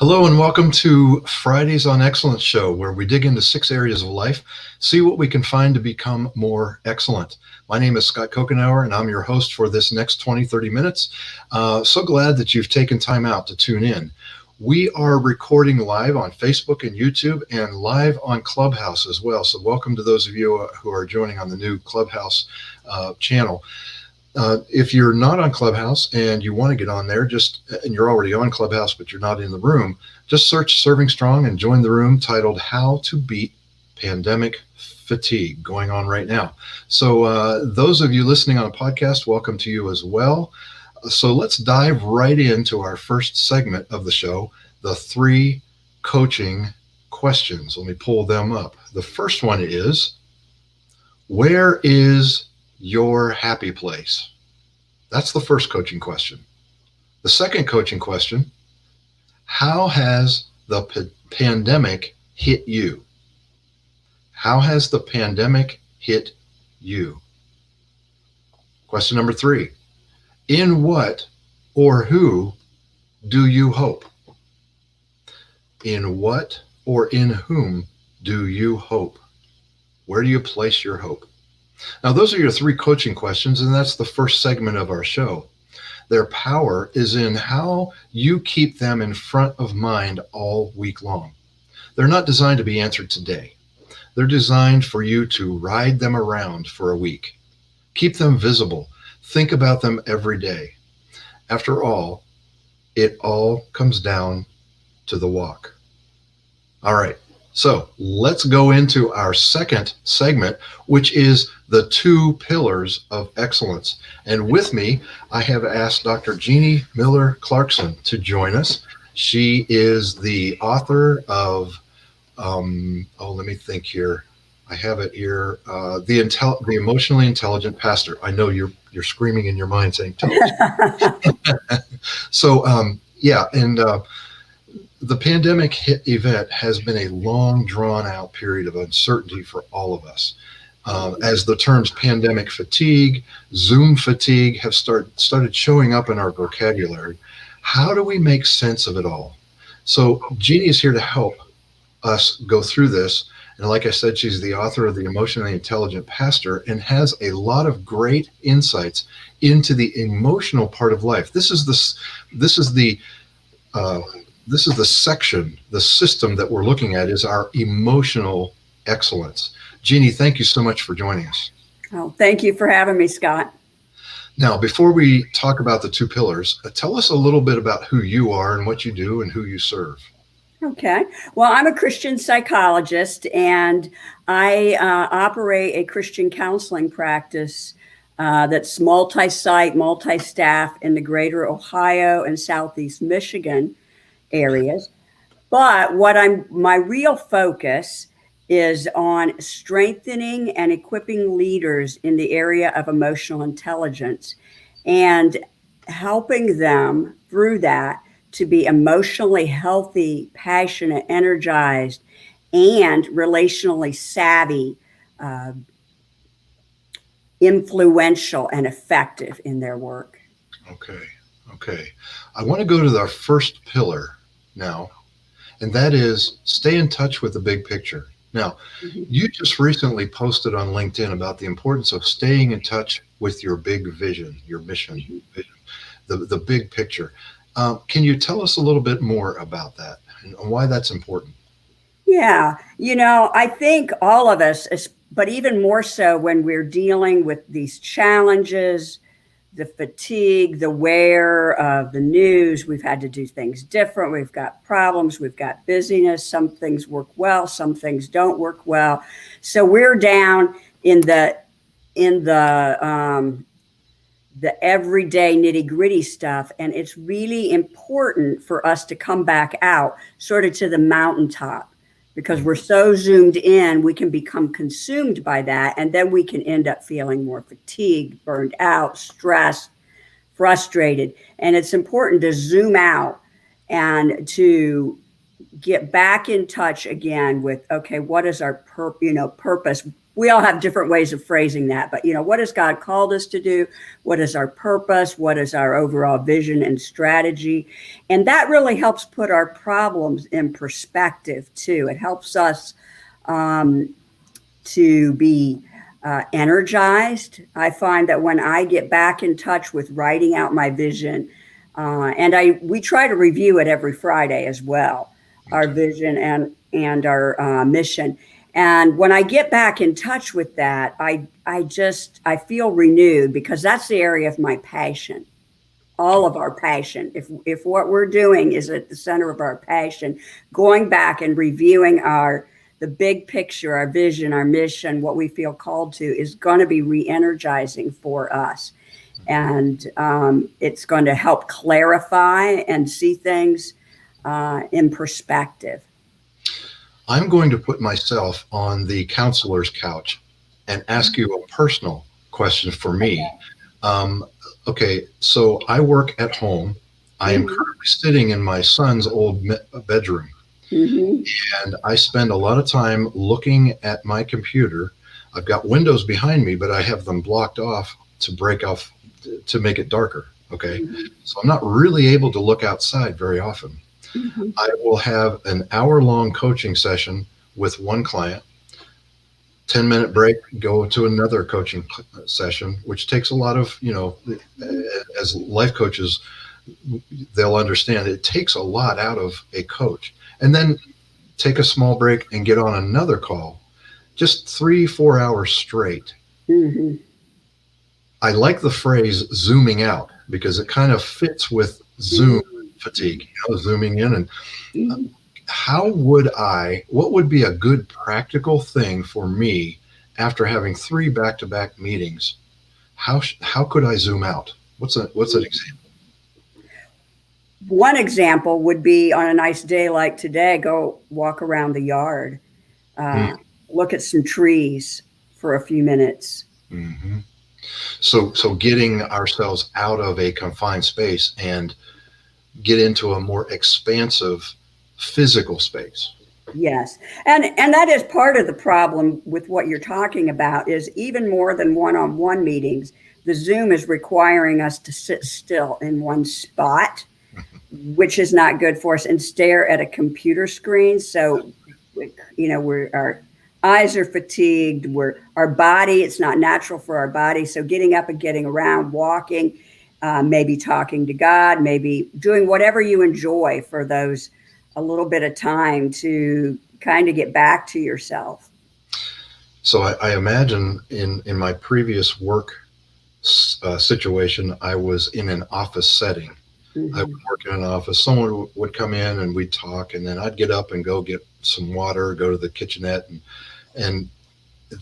Hello and welcome to Fridays on Excellence show, where we dig into 6 areas of life, see what we can find to become more excellent. My name is Scott Kokenauer, and I'm your host for this next 20-30 minutes. So glad that you've taken time out to tune in. We are recording live on Facebook and YouTube and live on Clubhouse as well. So welcome to those of you who are joining on the new Clubhouse channel. If you're not on Clubhouse and you want to get on there, and you're already on Clubhouse, but you're not in the room, just search Serving Strong and join the room titled How to Beat Pandemic Fatigue, going on right now. So those of you listening on a podcast, welcome to you as well. So let's dive right into our first segment of the show, the 3 coaching questions. Let me pull them up. The first one is, where is your happy place? That's the first coaching question. The second coaching question, how has the pandemic hit you? How has the pandemic hit you? Question number 3, in what or who do you hope? In what or in whom do you hope? Where do you place your hope? Now, those are your 3 coaching questions, and that's the first segment of our show. Their power is in how you keep them in front of mind all week long. They're not designed to be answered today. They're designed for you to ride them around for a week. Keep them visible. Think about them every day. After all, it all comes down to the walk. All right. So let's go into our second segment, which is the 2 pillars of excellence. And with me, I have asked Dr. Jeannie Miller-Clarkson to join us. She is the author of, let me think here. I have it here. The Emotionally Intelligent Pastor. I know you're screaming in your mind saying, tell us. So, the pandemic event has been a long, drawn-out period of uncertainty for all of us. As the terms pandemic fatigue, Zoom fatigue have started showing up in our vocabulary, how do we make sense of it all? So Jeannie is here to help us go through this. And like I said, she's the author of The Emotionally Intelligent Pastor and has a lot of great insights into the emotional part of life. This is the section, the system that we're looking at is our emotional excellence. Jeannie, thank you so much for joining us. Oh, thank you for having me, Scott. Now, before we talk about the 2 pillars, tell us a little bit about who you are and what you do and who you serve. Okay. Well, I'm a Christian psychologist, and I operate a Christian counseling practice that's multi-site, multi-staff in the greater Ohio and Southeast Michigan areas. But my real focus is on strengthening and equipping leaders in the area of emotional intelligence and helping them through that to be emotionally healthy, passionate, energized, and relationally savvy, influential, and effective in their work. Okay. I want to go to our first pillar now, and that is stay in touch with the big picture. Now, you just recently posted on LinkedIn about the importance of staying in touch with your big vision, your mission, the big picture. Can you tell us a little bit more about that and why that's important? Yeah, I think all of us, but even more so when we're dealing with these challenges, the fatigue, the wear of the news, we've had to do things different. We've got problems, we've got busyness. Some things work well, some things don't work well. So we're down in the everyday nitty gritty stuff. And it's really important for us to come back out sort of to the mountaintop, because we're so zoomed in, we can become consumed by that. And then we can end up feeling more fatigued, burned out, stressed, frustrated. And it's important to zoom out and to get back in touch again with, okay, what is our purpose? we all have different ways of phrasing that, but what has God called us to do? What is our purpose? What is our overall vision and strategy? And that really helps put our problems in perspective too. It helps us to be energized. I find that when I get back in touch with writing out my vision, and we try to review it every Friday as well, our vision and our mission. And when I get back in touch with that, I feel renewed, because that's the area of my passion, all of our passion. If what we're doing is at the center of our passion, going back and reviewing the big picture, our vision, our mission, what we feel called to, is going to be re-energizing for us. And it's going to help clarify and see things in perspective. I'm going to put myself on the counselor's couch and ask you a personal question for me. Okay, so I work at home. I am currently sitting in my son's old bedroom. And I spend a lot of time looking at my computer. I've got windows behind me, but I have them blocked off to make it darker. Okay. So I'm not really able to look outside very often. I will have an hour-long coaching session with one client, 10-minute break, go to another coaching session, which takes a lot of, as life coaches, they'll understand it takes a lot out of a coach. And then take a small break and get on another call, just 3-4 hours straight. I like the phrase zooming out, because it kind of fits with Zoom fatigue, zooming in. And what would be a good practical thing for me after having 3 back-to-back meetings? How could I zoom out? What's an example? One example would be, on a nice day like today, go walk around the yard, look at some trees for a few minutes. So getting ourselves out of a confined space and get into a more expansive physical space. Yes. And that is part of the problem with what you're talking about, is even more than one-on-one meetings, the Zoom is requiring us to sit still in one spot, which is not good for us, and stare at a computer screen. So, our eyes are fatigued. Our body, it's not natural for our body. So getting up and getting around, walking, maybe talking to God, maybe doing whatever you enjoy for a little bit of time to kind of get back to yourself. So I imagine in my previous work situation, I was in an office setting. I would work in an office. Someone would come in and we'd talk, and then I'd get up and go get some water, go to the kitchenette, and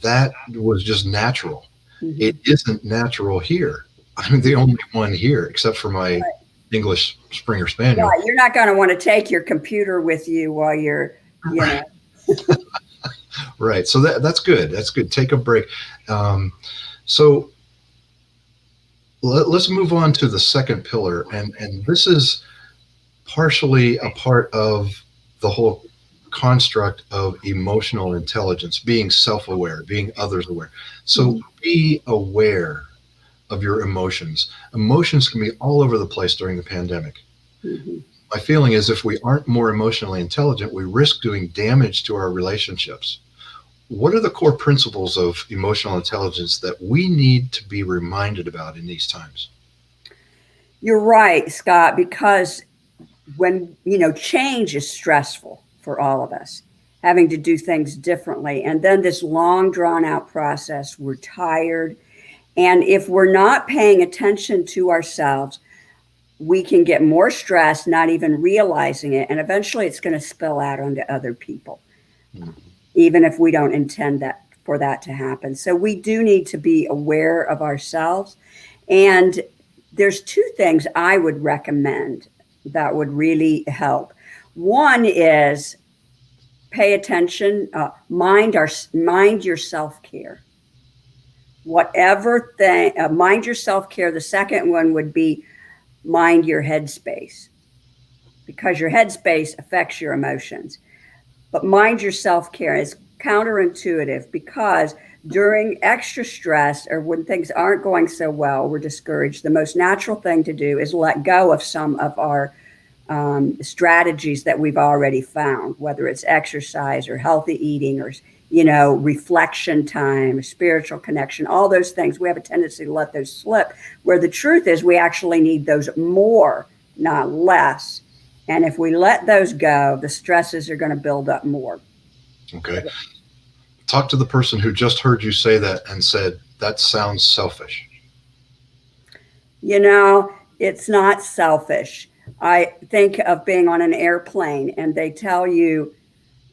that was just natural. It isn't natural here. I'm the only one here, except for my English Springer Spaniel. Right. You're not going to want to take your computer with you while you're, Right. So that's good. That's good. Take a break. So let's move on to the second pillar. And this is partially a part of the whole construct of emotional intelligence, being self-aware, being others aware. So be aware of your emotions. Emotions can be all over the place during the pandemic. My feeling is, if we aren't more emotionally intelligent, we risk doing damage to our relationships. What are the core principles of emotional intelligence that we need to be reminded about in these times? You're right, Scott, because when, change is stressful for all of us, having to do things differently. And then this long drawn out process, we're tired. And if we're not paying attention to ourselves, we can get more stressed, not even realizing it. And eventually it's going to spill out onto other people, even if we don't intend for that to happen. So we do need to be aware of ourselves. And there's 2 things I would recommend that would really help. One is pay attention, mind your self-care. Whatever thing, mind your self-care. The second one would be mind your headspace, because your headspace affects your emotions. But mind your self-care is counterintuitive, because during extra stress or when things aren't going so well, we're discouraged, the most natural thing to do is let go of some of our strategies that we've already found, whether it's exercise or healthy eating or, reflection time, spiritual connection, all those things. We have a tendency to let those slip, where the truth is we actually need those more, not less. And if we let those go, the stresses are going to build up more. Okay. Talk to the person who just heard you say that and said, that sounds selfish. It's not selfish. I think of being on an airplane and they tell you,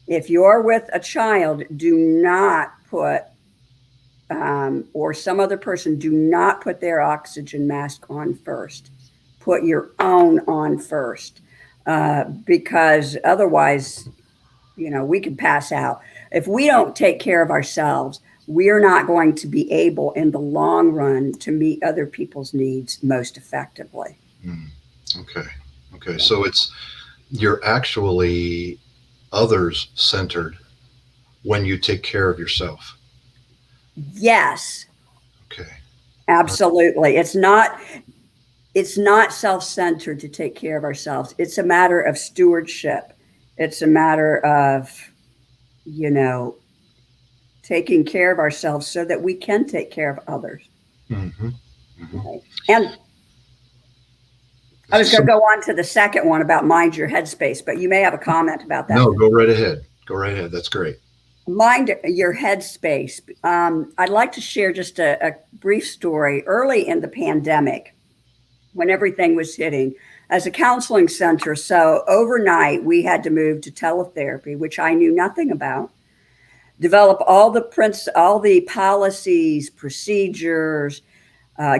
if you're with a child, do not put, or some other person, do not put their oxygen mask on first. Put your own on first, because otherwise, we could pass out. If we don't take care of ourselves, we're not going to be able in the long run to meet other people's needs most effectively. Okay. So you're actually others centered when you take care of yourself. Yes. Okay. Absolutely. It's not self-centered to take care of ourselves. It's a matter of stewardship. It's a matter of, taking care of ourselves so that we can take care of others. Mm-hmm. Mm-hmm. Right. And I was going to go on to the second one about mind your headspace, but you may have a comment about that. No, go right ahead. That's great. Mind your headspace. I'd like to share just a brief story. Early in the pandemic, when everything was hitting, as a counseling center, so overnight we had to move to teletherapy, which I knew nothing about. Develop all the policies, procedures,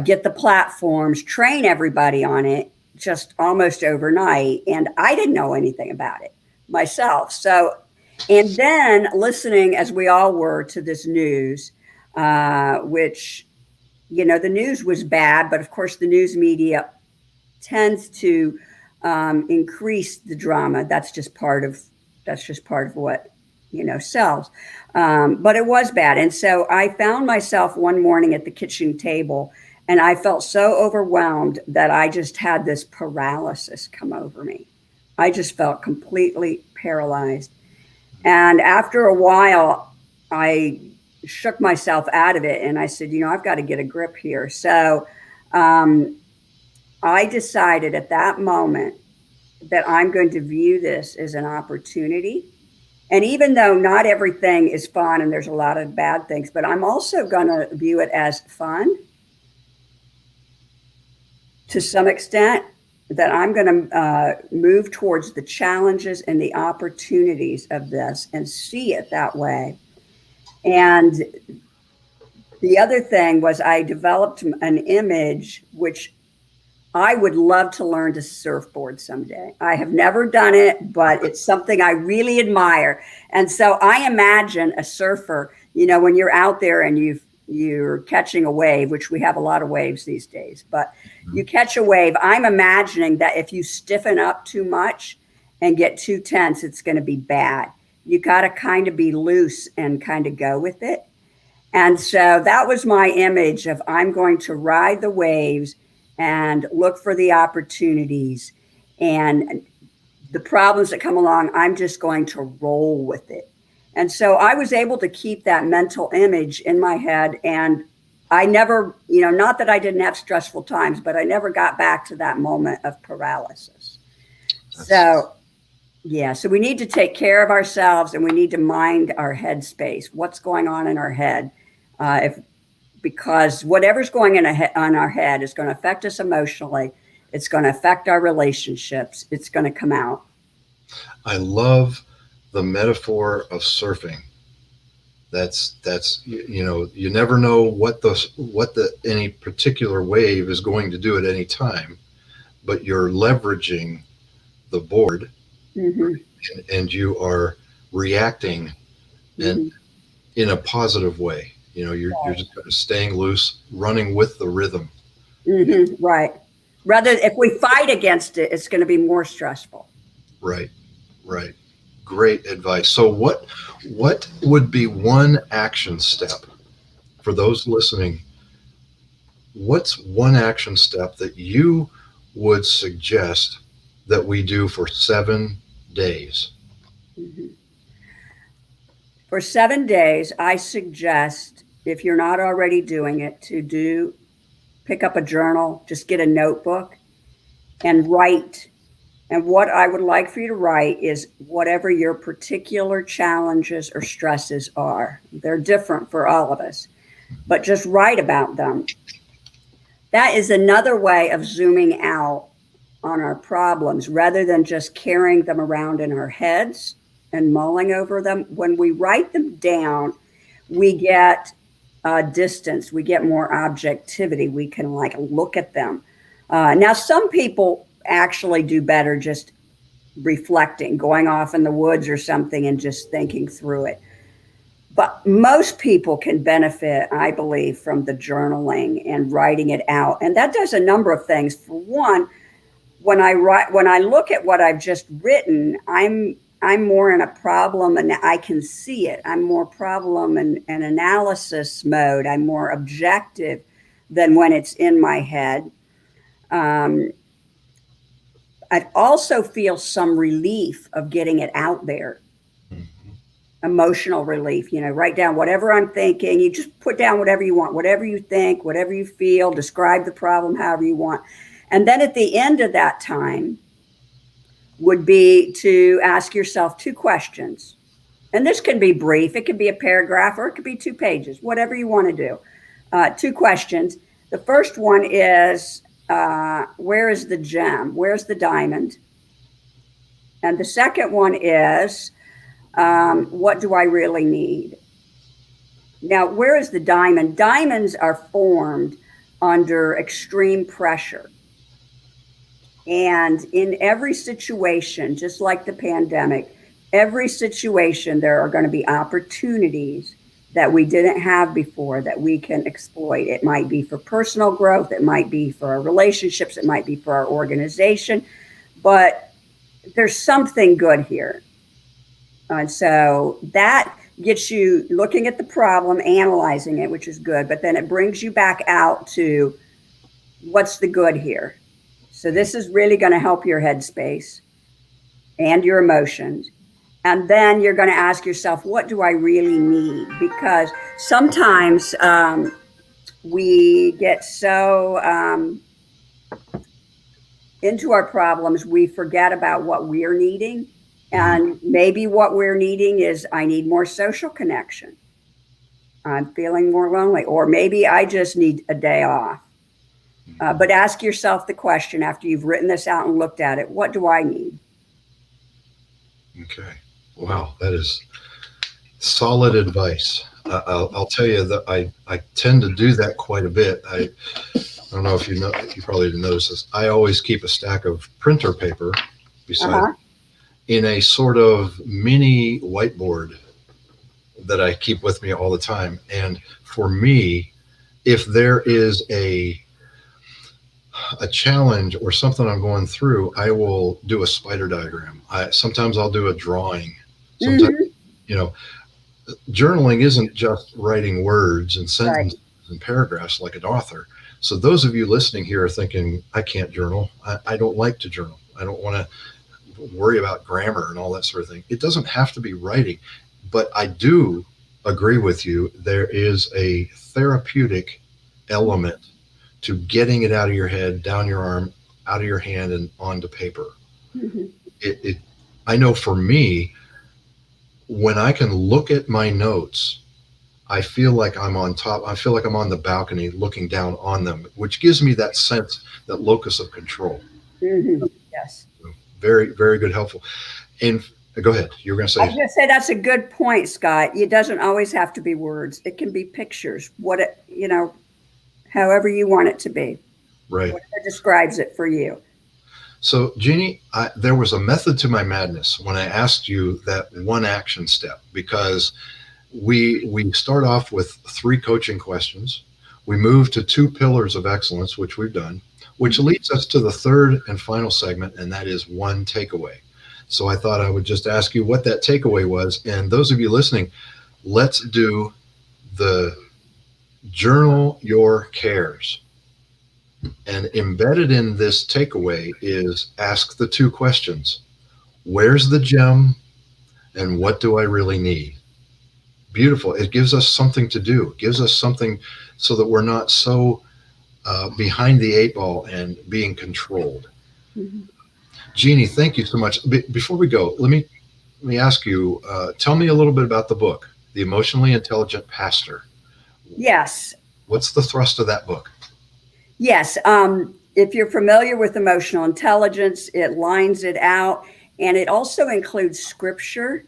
get the platforms, train everybody on it, just almost overnight. And I didn't know anything about it myself. So, and then listening, as we all were, to this news, which, the news was bad, but of course the news media tends to increase the drama. That's just part of what, sells. But it was bad. And so I found myself one morning at the kitchen table, and I felt so overwhelmed that I just had this paralysis come over me. I just felt completely paralyzed. And after a while, I shook myself out of it and I said, I've got to get a grip here. So I decided at that moment that I'm going to view this as an opportunity. And even though not everything is fun and there's a lot of bad things, but I'm also going to view it as fun to some extent, that I'm going to move towards the challenges and the opportunities of this and see it that way. And the other thing was I developed an image, which I would love to learn to surfboard someday. I have never done it, but it's something I really admire. And so I imagine a surfer, when you're out there and you're catching a wave, which we have a lot of waves these days, but you catch a wave. I'm imagining that if you stiffen up too much and get too tense, it's going to be bad. You got to kind of be loose and kind of go with it. And so that was my image of I'm going to ride the waves and look for the opportunities and the problems that come along. I'm just going to roll with it. And so I was able to keep that mental image in my head. And I never, not that I didn't have stressful times, but I never got back to that moment of paralysis. So we need to take care of ourselves and we need to mind our head space. What's going on in our head? Because whatever's going on our head is going to affect us emotionally. It's going to affect our relationships. It's going to come out. I love the metaphor of surfing. That's you never know what any particular wave is going to do at any time, but you're leveraging the board, mm-hmm. and you are reacting in a positive way. You're just kind of staying loose, running with the rhythm. Mm-hmm. Right. Rather, if we fight against it, it's going to be more stressful. Right. Great advice. So what would be one action step for those listening, what's one action step that you would suggest that we do for 7 days? Mhm. For 7 days, I suggest, if you're not already doing it, pick up a journal, just get a notebook and write. And what I would like for you to write is whatever your particular challenges or stresses are. They're different for all of us, but just write about them. That is another way of zooming out on our problems rather than just carrying them around in our heads and mulling over them. When we write them down, we get distance, we get more objectivity. We can like look at them. Now, some people actually do better just reflecting, going off in the woods or something and just thinking through it. But most people can benefit, I believe, from the journaling and writing it out. And that does a number of things. For one, when I look at what I've just written, I'm more in a problem and I can see it. I'm more problem and analysis mode. I'm more objective than when it's in my head. I also feel some relief of getting it out there. Mhm. Emotional relief, write down whatever I'm thinking. You just put down whatever you want, whatever you think, whatever you feel, describe the problem however you want. And then at the end of that time would be to ask yourself 2 questions. And this can be brief. It could be a paragraph or it could be 2 pages, whatever you want to do. 2 questions. The first one is, where is the gem? Where's the diamond? And the second one is, what do I really need? Now, where is the diamond? Diamonds are formed under extreme pressure. And in every situation, just like the pandemic, every situation, there are going to be opportunities that we didn't have before that we can exploit. It might be for personal growth. It might be for our relationships. It might be for our organization. But there's something good here. And so that gets you looking at the problem, analyzing it, which is good. But then it brings you back out to what's the good here. So this is really going to help your headspace and your emotions. And then you're going to ask yourself, what do I really need? Because sometimes we get so into our problems, we forget about what we're needing. And maybe what we're needing is, I need more social connection. I'm feeling more lonely. Or maybe I just need a day off. But ask yourself the question after you've written this out and looked at it, what do I need? Okay. Wow, that is solid advice. I'll tell you that I tend to do that quite a bit. I don't know if you probably didn't notice this. I always keep a stack of printer paper beside in a sort of mini whiteboard that I keep with me all the time. And for me, if there is a challenge or something I'm going through, I will do a spider diagram. Sometimes I'll do a drawing. Sometimes, journaling isn't just writing words and sentences and paragraphs like an author. So those of you listening here are thinking, I can't journal. I don't like to journal. I don't want to worry about grammar and all that sort of thing. It doesn't have to be writing, but I do agree with you. There is a therapeutic element to getting it out of your head, down your arm, out of your hand, and onto paper. Mm-hmm. I know for me, when I can look at my notes, I feel like I'm on top. I feel like I'm on the balcony looking down on them, which gives me that sense, that locus of control. Mm-hmm. Yes. Very, very good, helpful. And go ahead. You were going to say. I was going to say that's a good point, Scott. It doesn't always have to be words. It can be pictures. However you want it to be. Right. Whatever describes it for you. So, Jeannie, there was a method to my madness when I asked you that one action step, because we start off with 3 coaching questions. We move to 2 pillars of excellence, which we've done, which leads us to the third and final segment, and that is one takeaway. So I thought I would just ask you what that takeaway was. And those of you listening, let's do the Journal your cares. And embedded in this takeaway is ask the two questions. Where's the gem and what do I really need? Beautiful. It gives us something to do. It gives us something so that we're not so behind the eight ball and being controlled. Mm-hmm. Jeannie, thank you so much. Before we go, let me ask you, tell me a little bit about the book, The Emotionally Intelligent Pastor. Yes. What's the thrust of that book? Yes. If you're familiar with emotional intelligence, it lines it out, and it also includes scripture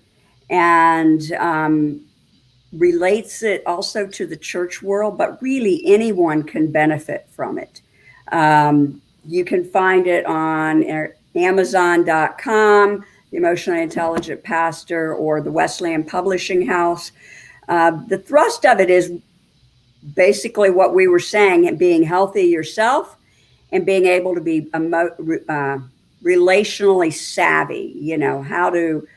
and relates it also to the church world, but really anyone can benefit from it. You can find it on Amazon.com, The Emotionally Intelligent Pastor, or the Wesleyan Publishing House. The thrust of it is basically what we were saying, being healthy yourself and being able to be relationally savvy, how to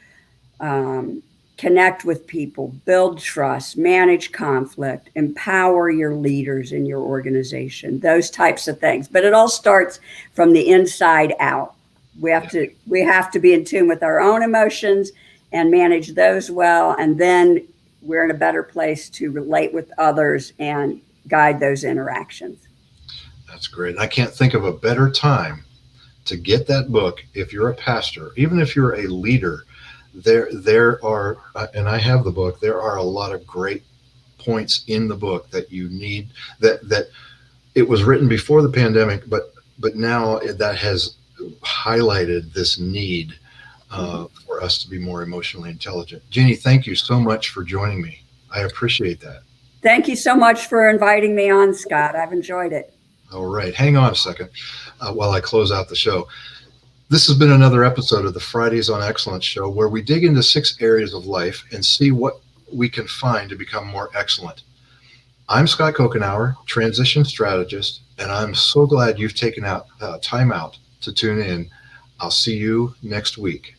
connect with people, build trust, manage conflict, empower your leaders in your organization, those types of things. But it all starts from the inside out. We have to be in tune with our own emotions and manage those well, and then we're in a better place to relate with others and guide those interactions. That's great. I can't think of a better time to get that book if you're a pastor, even if you're a leader. There are, and I have the book, there are a lot of great points in the book that you need, that it was written before the pandemic, but now that has highlighted this need for us to be more emotionally intelligent. Jeannie, thank you so much for joining me. I appreciate that. Thank you so much for inviting me on, Scott. I've enjoyed it. All right. Hang on a second while I close out the show. This has been another episode of the Fridays on Excellence show, where we dig into 6 areas of life and see what we can find to become more excellent. I'm Scott Kokenauer, transition strategist, and I'm so glad you've taken out time out to tune in. I'll see you next week.